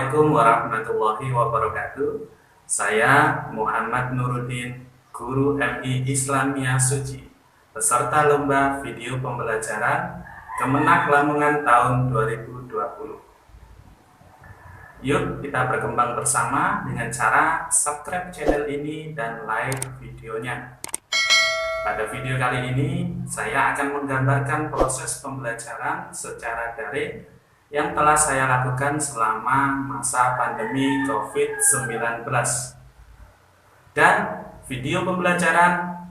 Assalamualaikum warahmatullahi wabarakatuh. Saya Muhammad Nuruddin, Guru MI Islamiyah Suci, peserta lomba video pembelajaran Kemenak Lamongan tahun 2020. Yuk kita berkembang bersama dengan cara subscribe channel ini dan like videonya. Pada video kali ini, saya akan menggambarkan proses pembelajaran secara daring yang telah saya lakukan selama masa pandemi COVID-19. Dan video pembelajaran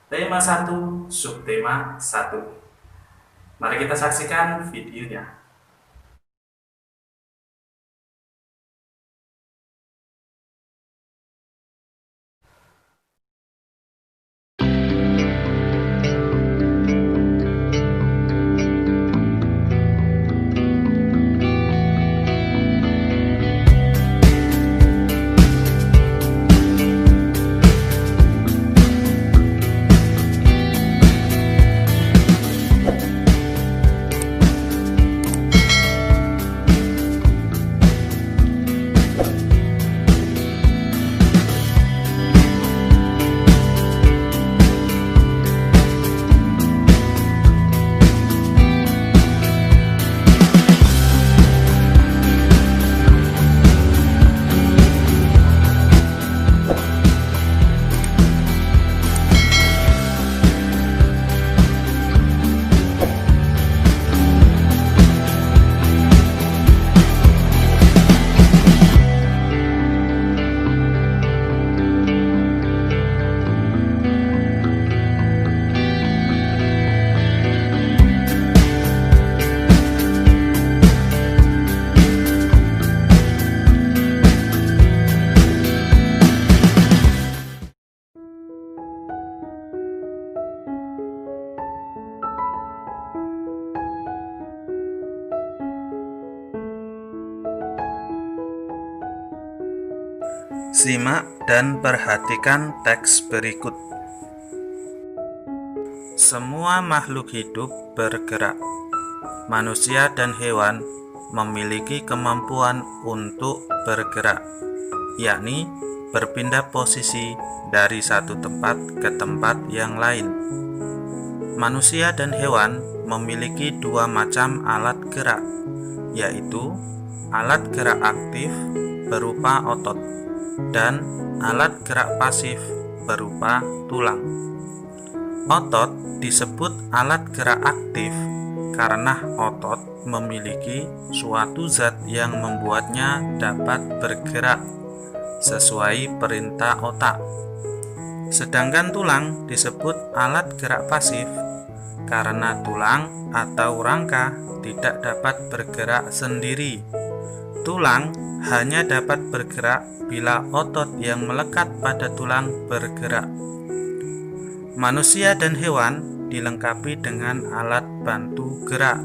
tema 1, subtema 1. Mari kita saksikan videonya. Simak dan perhatikan teks berikut. Semua makhluk hidup bergerak. Manusia dan hewan memiliki kemampuan untuk bergerak, yakni berpindah posisi dari satu tempat ke tempat yang lain. Manusia dan hewan memiliki dua macam alat gerak, yaitu alat gerak aktif berupa otot dan alat gerak pasif berupa tulang. Otot disebut alat gerak aktif karena otot memiliki suatu zat yang membuatnya dapat bergerak sesuai perintah otak. Sedangkan tulang disebut alat gerak pasif karena tulang atau rangka tidak dapat bergerak sendiri. Tulang hanya dapat bergerak bila otot yang melekat pada tulang bergerak. Manusia dan hewan dilengkapi dengan alat bantu gerak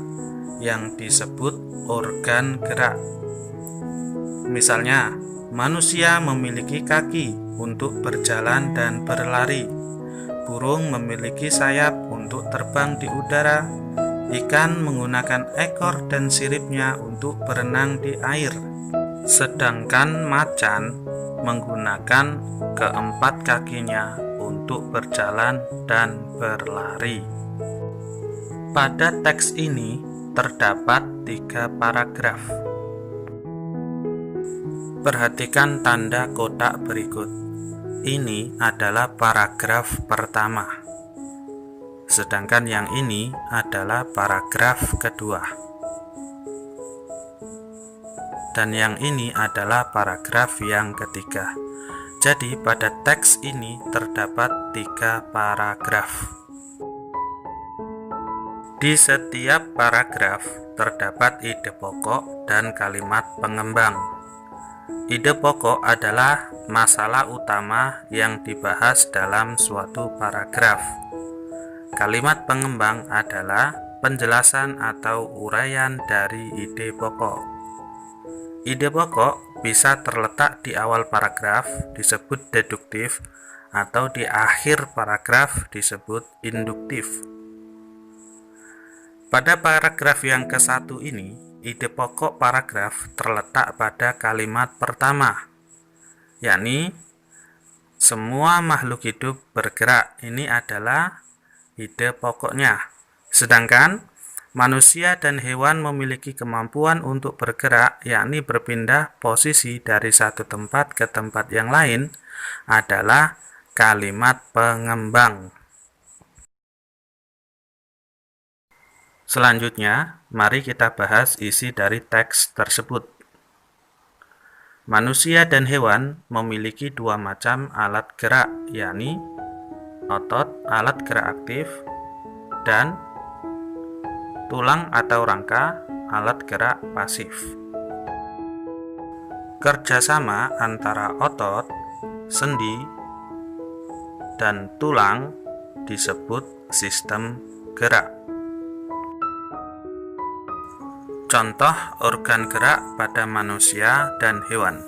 yang disebut organ gerak. Misalnya, manusia memiliki kaki untuk berjalan dan berlari. Burung memiliki sayap untuk terbang di udara. Ikan menggunakan ekor dan siripnya untuk berenang di air. Sedangkan macan menggunakan keempat kakinya untuk berjalan dan berlari. Pada teks ini terdapat 3 paragraf. Perhatikan tanda kotak berikut. Ini adalah paragraf pertama, sedangkan yang ini adalah paragraf kedua, dan yang ini adalah paragraf yang ketiga. Jadi pada teks ini terdapat 3 paragraf. Di setiap paragraf terdapat ide pokok dan kalimat pengembang. Ide pokok adalah masalah utama yang dibahas dalam suatu paragraf. Kalimat pengembang adalah penjelasan atau uraian dari ide pokok. Ide pokok bisa terletak di awal paragraf, disebut deduktif, atau di akhir paragraf disebut induktif. Pada paragraf yang ke-1 ini, ide pokok paragraf terletak pada kalimat pertama, yakni semua makhluk hidup bergerak. Ini adalah ide pokoknya. Sedangkan manusia dan hewan memiliki kemampuan untuk bergerak, yakni berpindah posisi dari satu tempat ke tempat yang lain, adalah kalimat pengembang. Selanjutnya, mari kita bahas isi dari teks tersebut. Manusia dan hewan memiliki dua macam alat gerak, yakni otot alat gerak aktif dan tulang atau rangka alat gerak pasif. Kerjasama antara otot, sendi, dan tulang disebut sistem gerak. Contoh organ gerak pada manusia dan hewan.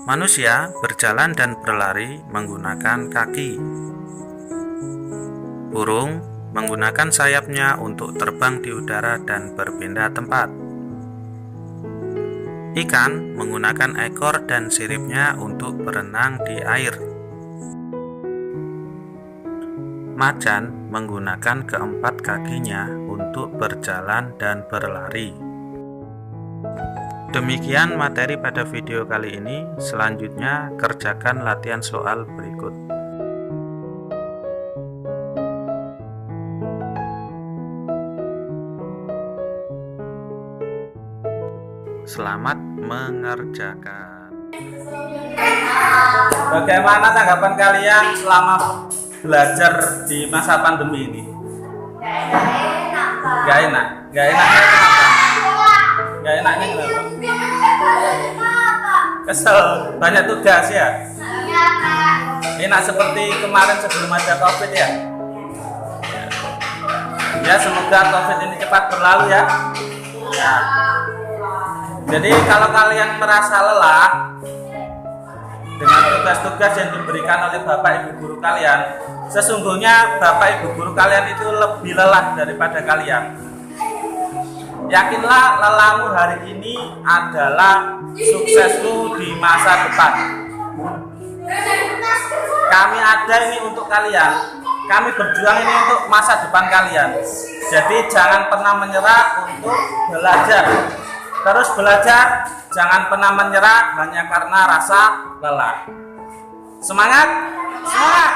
Manusia berjalan dan berlari menggunakan kaki. Burung menggunakan sayapnya untuk terbang di udara dan berpindah tempat. Ikan menggunakan ekor dan siripnya untuk berenang di air. Macan menggunakan keempat kakinya untuk berjalan dan berlari. Demikian materi pada video kali ini. Selanjutnya kerjakan latihan soal berikut. Selamat mengerjakan. Bagaimana tanggapan kalian selama belajar di masa pandemi ini? Gak enak. Gak enaknya kenapa? Gak enaknya kenapa? Kesel, banyak tugas ya? Enak seperti kemarin sebelum ada COVID ya? Ya, semoga COVID ini cepat berlalu ya. Jadi kalau kalian merasa lelah dengan tugas-tugas yang diberikan oleh Bapak Ibu guru kalian, sesungguhnya Bapak Ibu guru kalian itu lebih lelah daripada kalian. Yakinlah lelahmu hari ini adalah suksesmu di masa depan. Kami ada ini untuk kalian. Kami berjuang ini untuk masa depan kalian. Jadi jangan pernah menyerah untuk belajar. Terus belajar, jangan pernah menyerah hanya karena rasa lelah. Semangat! Semangat!